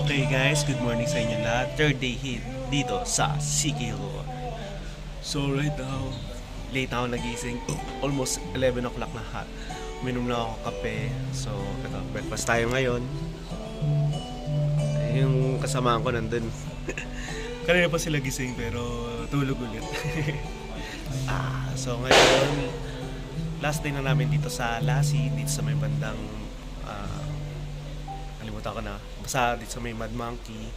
Okay guys, good morning sa inyo lahat. Third day hit dito sa Sikihor. So right now, late ako nagising. Almost 11 o'clock na ha. Uminom na ako kape. So ito, breakfast tayo ngayon. Yung kasamaan ko nandun. Kanina pa sila gising pero tulog ulit. So ngayon, last day na namin dito sa Lassie, dito sa may bandang kalimutan ko na, basta dito sa may Mad Monkey.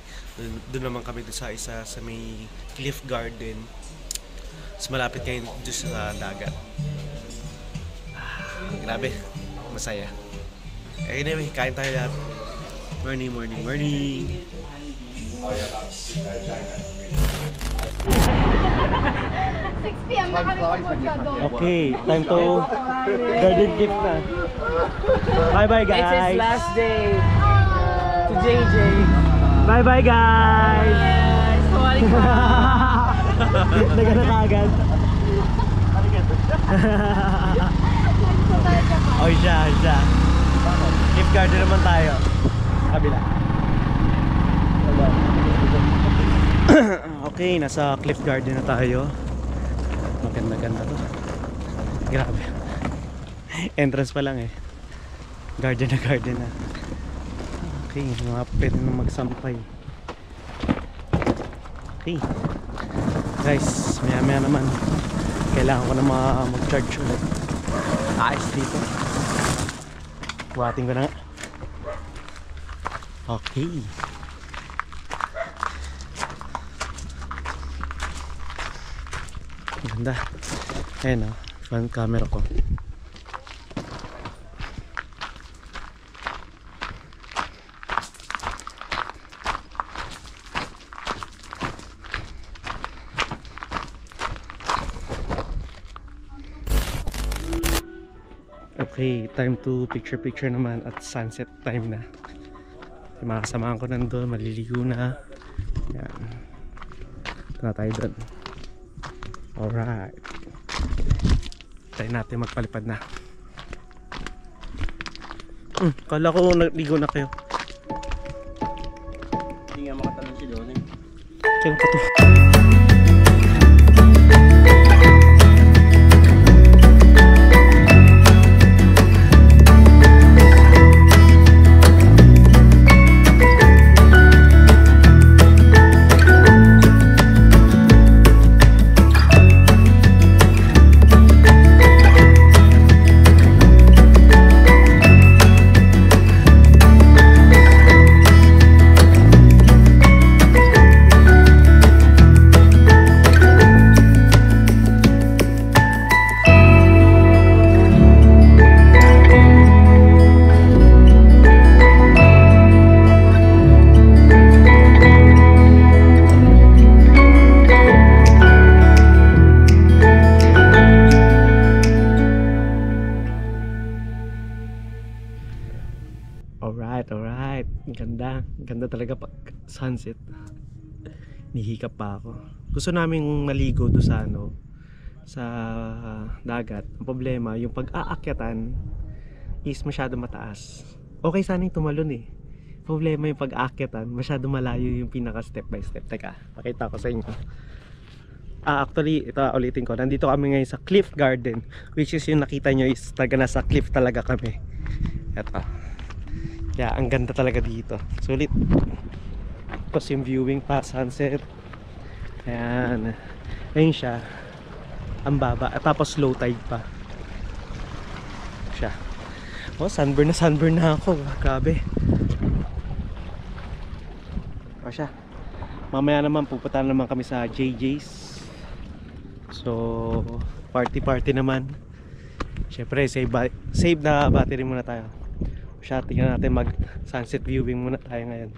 Doon naman kami doon sa isa sa may Cliff Garden. Mas malapit kayo doon sa dagat. Grabe, masaya. Anyway, kain tayo lahat. Morning. 6 PM na kami pupunta doon. Okay, time to garden gift na. Bye guys! It's his last day to JJ. Bye guys! Yes! Sorry ka! Nagana ka agad. Oh, siya. Gift garden naman tayo. Kabila. Okay, nasa Cliff Garden na tayo. Maganda to. Grabe. Entrance pa lang eh. Garden na. Okay, mga pwede na magsampay. Okay. Guys, maya naman kailangan ko na mag-charge ulit. Ayos dito. Buhatin ko na nga. Okay. Ganda. Ayan o, front camera ko. Okay, time to picture naman at sunset time na. Yung mga kasamahan ko nandun, maliligo na. Yan. Ito na tayo doon. Alright. Tayo natin magpalipad na. Kala ko nagligo na kayo. Hindi nga makatanong si Donnie. Kaya pa to. Alright. Ganda talaga pag sunset. Nihikap pa ako. Gusto naming maligo doon sa dagat. Ang problema, yung pag-aakyatan is masyado mataas. Okay sana yung tumalon eh. Problema yung pag-aakyatan, masyado malayo yung pinaka step by step. Teka, pakita ko sa inyo. Actually, ito ulitin ko. Nandito kami ngayon sa Cliff Garden, which is yung nakita nyo is talaga nasa cliff talaga kami. Ito. Kaya ang ganda talaga dito. Sulit. Tapos yung viewing pa, sunset. Ayan. Ayun siya. Ang baba. At tapos low tide pa. Siya. Oh, sunburn na ako. Grabe. O siya. Mamaya naman pupunta naman kami sa JJ's. So, party naman. Syempre, save na battery muna tayo. Siya, tingnan natin mag sunset viewing muna tayo ngayon.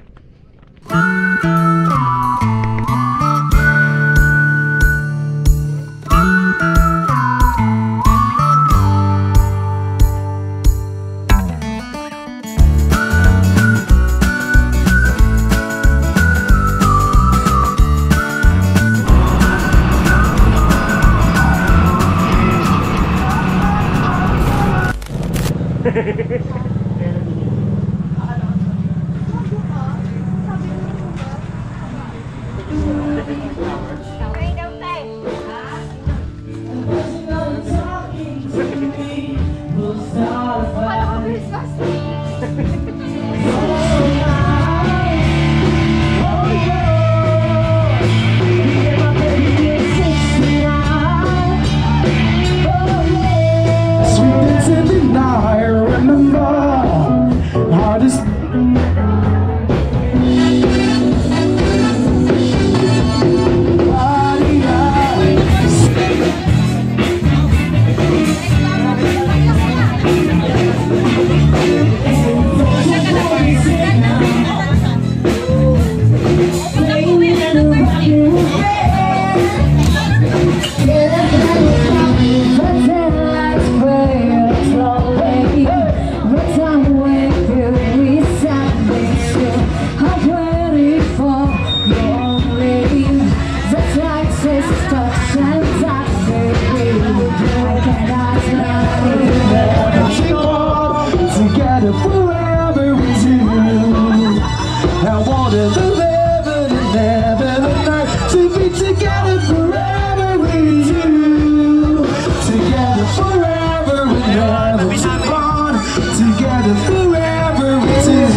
I wanna live heaven and heaven and earth to be together forever with you. Together forever and never to part. Together forever with you.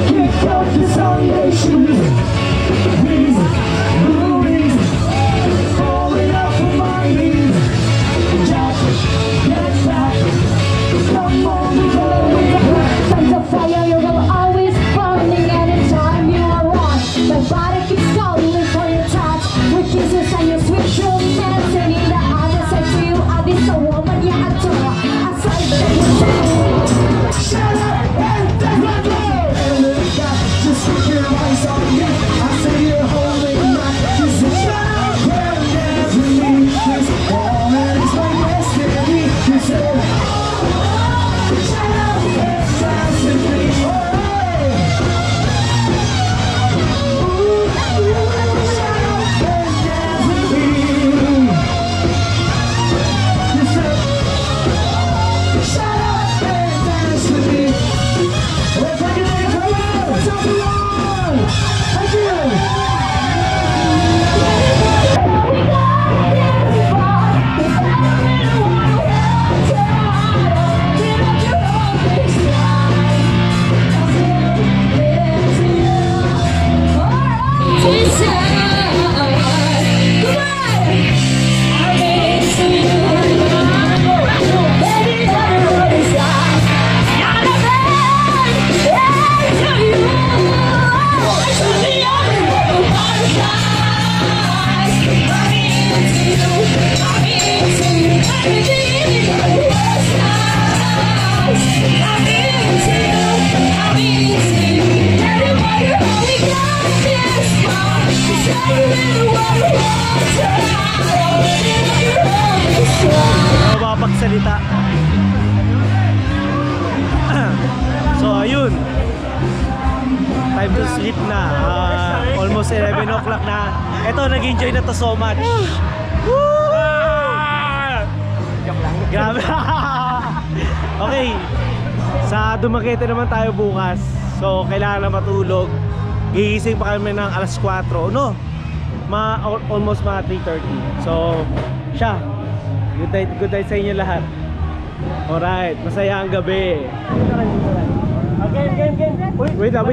Kick up this foundation. These movies falling off of my knees. Jack, get back. Come on, go. Like the fire, you will always burning anytime you are on. My body keeps calling for your touch. With kisses and your sweet romance. And in the other side to you, I'll be so woman you adore. Aside from your Shut up and that's my door. And then got just stick your eyes on me. I say you're holding back. Just shut up and dance with me. This all is my destiny. You say, shut up and dance with me. Hey. Ooh, shut up and dance with me. You say, shut up and dance with me. Let's take it in, come on, top of the line. Thank you. Mapagsalita. So ayun, time to sleep na. Almost 11 o'clock na. Eto, nag-enjoy na to so much. Woo! Grabe. Okay, sa Dumaguete naman tayo bukas. So kailangan na matulog. Gigising pa kami ng alas 4. No? Almost mga 3:30. So siya, good night sa inyo lahat. Alright, masaya ang gabi. Game. Wait lang.